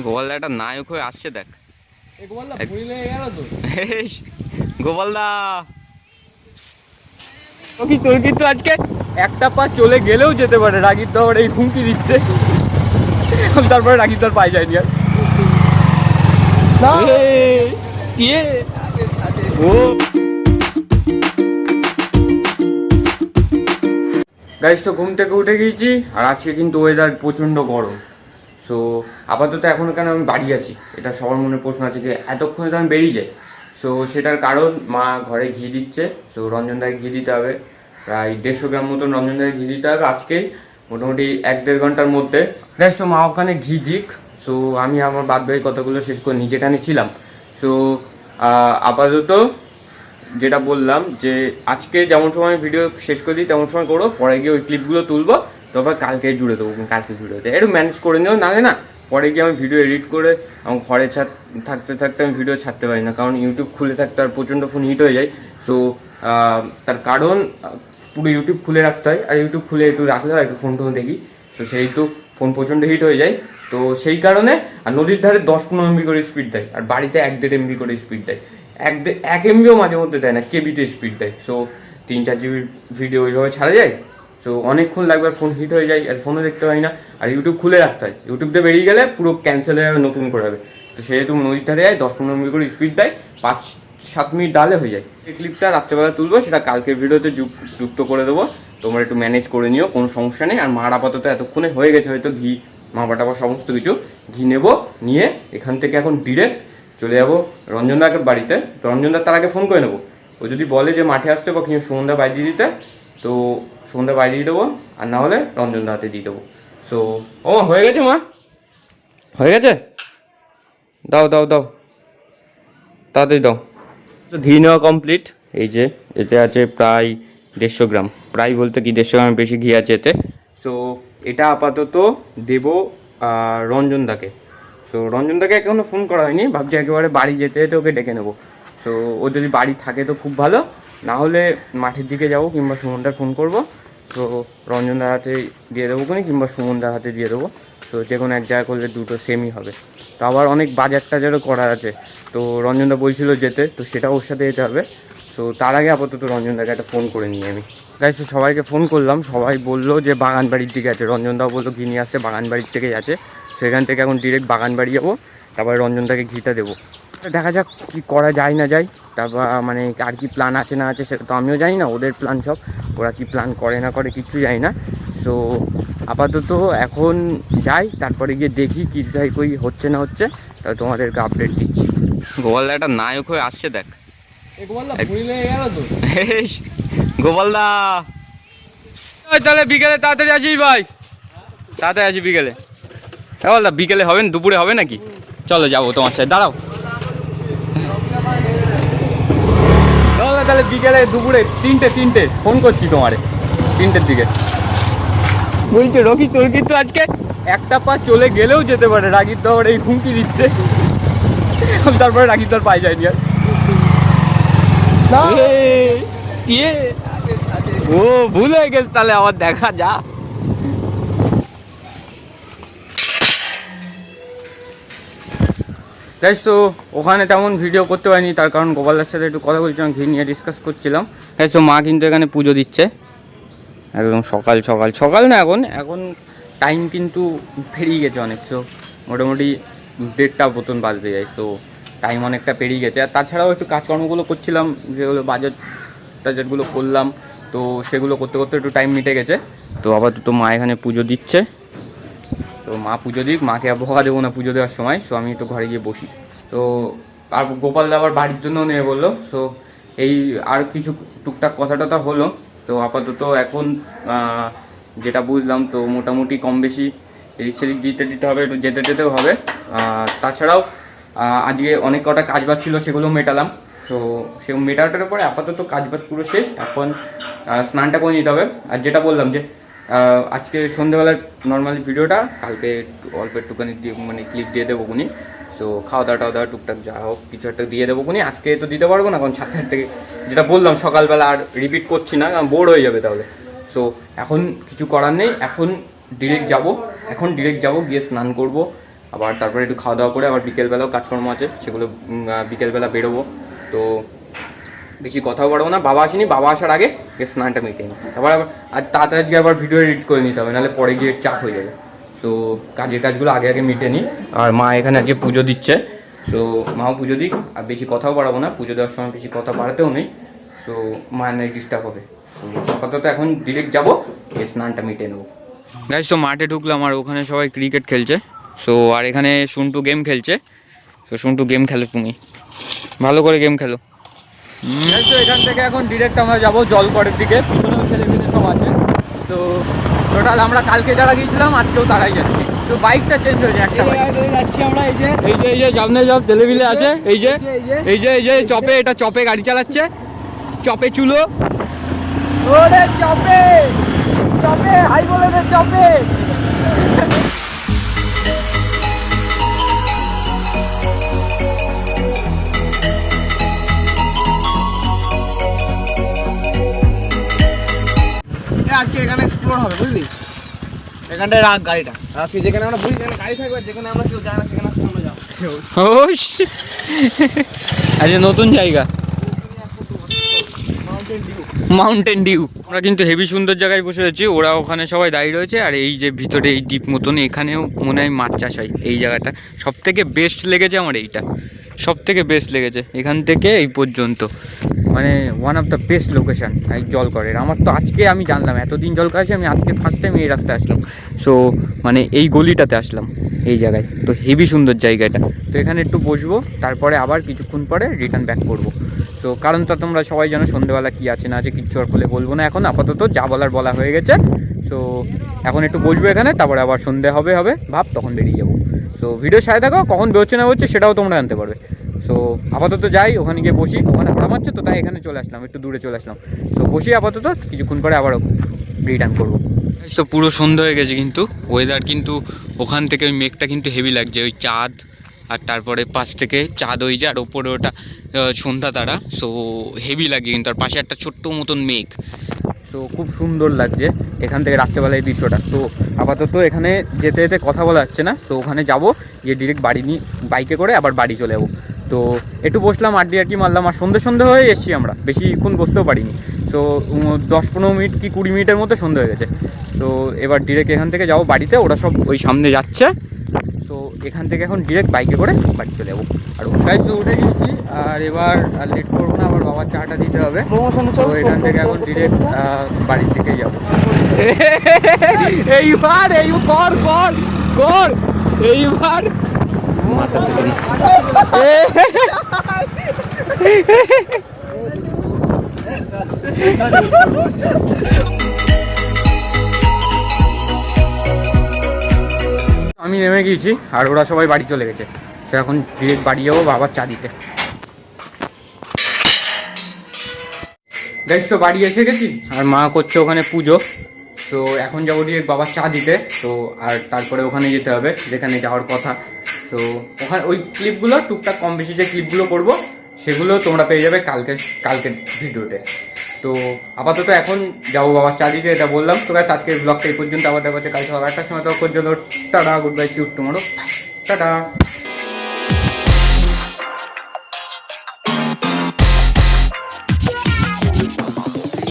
গোপালদা একটা নায়ক হয়ে আসছে দেখ। গোপালদা তোর কিন্তু আজকে একটা পা চলে গেলেও যেতে পারে। রাগির দর এই হুমকি দিচ্ছে, তারপরে রাগির দর পাই যায়নি আর। ও গাইস, তো ঘুম থেকে উঠে গিয়েছি আর আজকে কিন্তু ওয়েদার প্রচণ্ড গরম। সো আপাতত এখনও কেন আমি বাড়ি আছি, এটা সবার মনে প্রশ্ন আছে যে এতক্ষণে তো আমি বেরিয়ে যাই। সো সেটার কারণ মা ঘরে ঘি দিচ্ছে। সো রঞ্জনদাকে ঘি দিতে হবে, প্রায় 150 গ্রাম মতন রঞ্জনদাকে ঘি দিতে হবে আজকেই, মোটামুটি 1-1.5 ঘন্টার মধ্যে। গাইস, তো মা ওখানে ঘি দিক। সো আমি আমার বাদবাকি কথাগুলো শেষ করে যেখানে ছিলাম। সো আপাতত যেটা বললাম যে আজকে যেমন সময় ভিডিও শেষ করে দিই তেমন সময় করো, পরে গিয়ে ওই ক্লিপগুলো তুলবো, তারপর কালকে জুড়ে দেবো। কালকে ভিডিওতে একটু ম্যানেজ করে নিও, নালে না পরে গিয়ে আমি ভিডিও এডিট করে আমার ঘরে থাকতে থাকতে আমি ভিডিও ছাড়তে পারি না, কারণ ইউটিউব খুলে থাকতে আর প্রচণ্ড ফোন হিট হয়ে যায়। সো তার কারণ পুরো ইউটিউব খুলে রাখতে হয়, আর ইউটিউব খুলে একটু রাখলে হয় একটু ফোন টোন দেখি, তো সেহেতু ফোন প্রচণ্ড হিট হয়ে যায়। তো সেই কারণে আর নদীর ধারে 10-15 MB করে স্পিড দেয়, আর বাড়িতে 1-1.5 MB করে স্পিড দেয়। 1 MBও মাঝে মধ্যে দেয় না, কেবিতে স্পিড দেয়। সো 3-4 GB ভিডিও ওইভাবে ছাড়া যায়। সো অনেকক্ষণ লাগবে, আর ফোন হিট হয়ে যায়, আর ফোনও দেখতে পাই না, আর ইউটিউব খুলে রাখতে হয়। ইউটিউব দিয়ে বেরিয়ে গেলে পুরো ক্যান্সেল হয়ে যাবে, নতুন করে হবে। তো সেহেতু নদীর ধারে যায়, 10-15 MB করে স্পিড দেয়, 5-7 মিনিট ডালে হয়ে যায়। এই ক্লিপটা রাত্রেবেলা তুলবো, সেটা কালকের ভিডিওতে যুক্ত করে দেবো। তোমরা একটু ম্যানেজ করে নিও, কোনো সমস্যা নেই। আর মার আপাতত এতক্ষণে হয়ে গেছে হয়তো ঘি, মাপা টাপা সমস্ত কিছু। ঘি নেবো, নিয়ে এখান থেকে এখন ডিরেক্ট চলে যাবো রঞ্জনদাকে বাড়িতে। তো রঞ্জনদার তার আগে ফোন করে নেবো, ও যদি বলে যে মাঠে আসতে বা কিন্তু সন্ধ্যা বাইরে দিয়ে দিতে, তো সন্ধ্যা বাইরে দিয়ে দেবো, আর না হলে রঞ্জনদা হাতে দিয়ে দেবো। সো ও হয়ে গেছে মা, হয়ে গেছে, দাও দাও দাও, তাড়াতাড়ি দাও। তো ঘি নেওয়া কমপ্লিট। এই যে এতে আছে প্রায় 150 গ্রাম, প্রায় বলতে কি 150 গ্রাম বেশি ঘি আছে এতে। সো এটা আপাতত দেবো রঞ্জনদাকে। সো রঞ্জনদাকে এখনও ফোন করা হয়নি, ভাবছি একেবারে বাড়ি যেতে যেতে ওকে ডেকে নেবো। সো ও যদি বাড়ি থাকে তো খুব ভালো, না হলে মাঠের দিকে যাবো, কিংবা সুমনদার ফোন করবো। তো রঞ্জনদার হাতে দিয়ে দেবো কোনি, কিংবা সুমনদার হাতে দিয়ে দেবো। তো যে কোনো এক জায়গা করলে দুটো সেমই হবে। তো আবার অনেক বাজার টাজারও করার আছে, তো রঞ্জনদা বলছিল যেতে, তো সেটাও ওর সাথে যেতে হবে। সো তার আগে আপাতত রঞ্জনদাকে একটা ফোন করে নিই আমি। গাইস, সবাইকে ফোন করলাম, সবাই বললো যে বাগানবাড়ির দিকে আছে। রঞ্জনদাও বললো ঘি নিয়ে আসতে, বাগানবাড়ির থেকেই আছে। সেখান থেকে এখন ডিরেক্ট বাগানবাড়ি যাবো, তারপরে রঞ্জনদাকে ঘিটা দেবো। দেখা যাক কী করা যায় না যায়, তারপর মানে আর কি প্ল্যান আছে না আছে সেটা তো আমিও জানি না, ওদের প্ল্যান সব, ওরা কি প্ল্যান করে না করে কিচ্ছু জানি না। সো আপাতত এখন যাই, তারপরে গিয়ে দেখি কী যাই কই হচ্ছে না হচ্ছে, তাহলে তোমাদেরকে আপডেট দিচ্ছি। গোপালদা একটা নায়ক হয়ে আসছে দেখ। গোপালদা তাহলে বিকেলে তাড়াতাড়ি আসিস ভাই, তাড়াতাড়ি আসি বিকেলে। গোপালদা বিকেলে হবে না, দুপুরে হবে নাকি? চলো যাবো তোমার সাথে, দাঁড়াও। তাহলে বিকেলে দুপুরে 3টে ফোন করছি তোমারে, 3টের দিকে। বলছে রকি তোর কিন্তু আজকে একটা পা চলে গেলেও যেতে পারে। রাগির দর এই হুমকি দিচ্ছে, তারপরে রাগির দর পাই যায়নি আর। ও ভুল হয়ে গেছে, তাহলে আবার দেখা যা। গাইস, তো ওখানে তেমন ভিডিও করতে পারিনি, তার কারণ গোপালদার সাথে একটু কথা বলছিলাম, ঘি নিয়ে ডিসকাস করছিলাম। গাইস, তো মা কিন্তু এখানে পুজো দিচ্ছে একদম সকাল সকাল। সকাল না, এখন টাইম কিন্তু পেরিয়ে গেছে অনেক। তো মোটামুটি 1:30 মতন বাজতে যায়। তো টাইম অনেকটা পেরিয়ে গেছে। আর তাছাড়াও একটু কাজকর্মগুলো করছিলাম, যেগুলো বাজারগুলো করলাম, তো সেগুলো করতে করতে একটু টাইম মিটে গেছে। তো আপাতত মা এখানে পুজো দিচ্ছে। তো মা পুজো দিক, মাকে বকা দেবো না পুজো দেওয়ার সময়। সো আমি একটু ঘরে গিয়ে বসি। তো আর গোপালদা আবার বাড়ির জন্য নেবে বললো। সো এই আর কিছু টুকটাক কথা টথা হলো। তো আপাতত এখন যেটা বুঝলাম, তো মোটামুটি কম বেশি এদিক সেদিক দিতে হবে, একটু যেতেও হবে। তাছাড়াও আজকে অনেক কটা কাজবাজ ছিল, সেগুলো মেটালাম। তো সে মেটাটার পরে আপাতত কাজবাজ পুরো শেষ। এখন স্নানটা করে নিতে হবে। আর যেটা বললাম যে আজকে সন্ধ্যেবেলার নর্মালি ভিডিওটা, কালকে অল্প একটুখানি মানে ক্লিপ দিয়ে দেবো কোনি। সো খাওয়া দাওয়া টুকটাক যা হোক কিছু একটা দিয়ে দেবো কোনি। আজকে তো দিতে পারবো না, কারণ 7:30 থেকে যেটা বললাম সকালবেলা আর রিপিট করছি না, কারণ বোর হয়ে যাবে তাহলে। সো এখন কিছু করার নেই, এখন ডিরেক্ট যাব, গিয়ে স্নান করব, আবার তারপরে একটু খাওয়া দাওয়া করে আবার বিকেলবেলাও কাজকর্ম আছে, সেগুলো বিকেলবেলা বেরোবো। তো বেশি কথাও বাড়বো না, বাবা আসেনি, বাবা আসার আগে স্নানটা মিটে নিই, তারপর আবার আর তাড়াতাড়ি আজকে আবার ভিডিও এডিট করে নিতে হবে, নাহলে পরে গিয়ে চাপ হয়ে যাবে। তো কাজের কাজগুলো আগে আগে মিটে নিই। আর মা এখানে আজকে পুজো দিচ্ছে, সো মাও পুজো দিক, আর বেশি কথাও বাড়াবো না, পুজো দেওয়ার সময় বেশি কথা বাড়াতেও নেই, সো মায়ের নাই ডিস্টার্ব হবে। আপাতত এখন ডিরেক্ট যাবো, স্নানটা মিটে নেবো। গাইস তো মাঠে ঢুকলাম, আর ওখানে সবাই ক্রিকেট খেলছে। সো আর এখানে সন্টু গেম খেলছে। তো সন্টু গেম খেলো, তুমি ভালো করে গেম খেলো। তো এখান থেকে এখন ডিরেক্ট আমরা যাবো জলকরের দিকে, পিছনেও ছেলে মেয়ে সব আছে। তো টোটাল আমরা কালকে যারা গিয়েছিলাম আজকেও তারাই যাচ্ছি। তো বাইকটা চেঞ্জ হয়েছে একটা, যাচ্ছি আমরা এই যে সামনে সব ছেলেমিলে আছে, এই যে চপে, এটা চপে গাড়ি চালাচ্ছে, চপে চুলো, ওরে চপে চপে হাই বলে রে চপে। আজকে এখানে এক্সপ্লোর হবে, বুঝলি? এখানটায় রাখ গাড়িটা, আজকে যেখানে আমরা বুঝি যেখানে গাড়ি থাকবে, যেখানে আমরা কেউ যায় না সেখানে আমরা যাবো। আচ্ছা, নতুন জায়গা মাউন্টেন ডিউ। আমরা কিন্তু হেভি সুন্দর জায়গায় বসে আছি, ওরা ওখানে সবাই দাঁড়িয়ে রয়েছে। আর এই যে ভিতরে এই দ্বীপ মতন, এখানেও মনে হয় মাছ চাষ হয়। এই জায়গাটা সব থেকে বেস্ট লেগেছে আমার, এইটা সব থেকে বেস্ট লেগেছে। এখান থেকে এই পর্যন্ত মানে one of the best location এই জলকরের। আমার তো আজকে আমি জানলাম, এতদিন জলকর আছে, আমি আজকে ফার্স্ট টাইম এই রাস্তায় আসলাম। সো মানে এই গলিটাতে আসলাম, এই জায়গায়। তো হেভি সুন্দর জায়গাটা। তো এখানে একটু বসবো, তারপরে আবার কিছুক্ষণ পরে রিটার্ন ব্যাক করবো। সো কারণ তো তোমরা সবাই জানো সন্ধ্যেবেলা কী আছে না আছে, কিচ্ছু আর খুলে বলবো না এখন, আপাতত যা বলার বলা হয়ে গেছে। সো এখন একটু বসবো এখানে, তারপরে আবার সন্ধ্যে হবে ভাব, তখন বেরিয়ে যাবো। সো ভিডিও সাথে থাকো, কখন বেরোচ্ছে না বেরোচ্ছে সেটাও তোমরা জানতে পারবে। সো আপাতত যাই, ওখানে গিয়ে বসি, ওখানে আরাম আছে তো, তাই এখানে চলে আসলাম, একটু দূরে চলে আসলাম। সো বসি আপাতত, কিছুক্ষণ পরে আবার রিটার্ন করবো। তো পুরো সন্ধ্যা হয়ে গেছে, কিন্তু ওয়েদার কিন্তু ওখান থেকে ওই মেঘটা কিন্তু হেভি লাগছে, ওই চাঁদ, আর তারপরে পাশ থেকে চাঁদ ওই যে, আর ওপরে ওটা সন্ধ্যা তারা। সো হেভি লাগছে কিন্তু, আর পাশে একটা ছোট্ট মতন মেঘ। সো খুব সুন্দর লাগছে এখান থেকে রাত্রেবেলা এই দৃশ্যটা। তো আপাতত এখানে যেতে যেতে কথা বলা যাচ্ছে না, তো ওখানে যাবো, গিয়ে ডিরেক্ট বাড়ি নিয়ে বাইকে করে আবার বাড়ি চলে যাবো। তো একটু বসলাম, আড্ডি আর কি মারলাম, আর সন্ধে হয়ে এসছি আমরা, বেশিক্ষণ বসতেও পারিনি। সো 10-15 মিনিট কি 20 মিনিটের মতো সন্ধে হয়ে গেছে। তো এবার ডিরেক্ট এখান থেকে যাবো বাড়িতে, ওরা সব ওই সামনে যাচ্ছে। সো এখান থেকে এখন ডিরেক্ট বাইকে করে বাড়ি চলে যাবো। আর ওখানে তো উঠে গেছি, আর এবার আর লেট করবো না, আবার বাবার চাটা দিতে হবে। তো এখান থেকে এখন ডিরেক্ট বাড়ির দিকে যাবো। এইবার এইবার আমি নেমে গিয়েছি, আর ওরা সবাই বাড়ি চলে গেছে। সে এখন ডিরেক্ট বাড়ি যাবো বাবার চা দিতে। দেখ তো বাড়ি এসে গেছি, আর মা করছে ওখানে পুজো। তো এখন যাবো ডিরেক্ট বাবার চা দিতে। তো আর তারপরে ওখানে যেতে হবে যেখানে যাওয়ার কথা। তো ওখানে ওই ক্লিপগুলো টুকটাক কম বেশি যে ক্লিপগুলো করবো, সেগুলো তোমরা পেয়ে যাবে কালকের ভিডিওতে। তো আপাতত এখন যাবো বাবার চা দিতে, এটা বললাম। তো গাইস আজকের ব্লগটা এই পর্যন্ত, আবার দেখা হচ্ছে কাল সকাল 8টার সময়। তো পর্যন্ত tata, good bye, cute tomorrow, tata.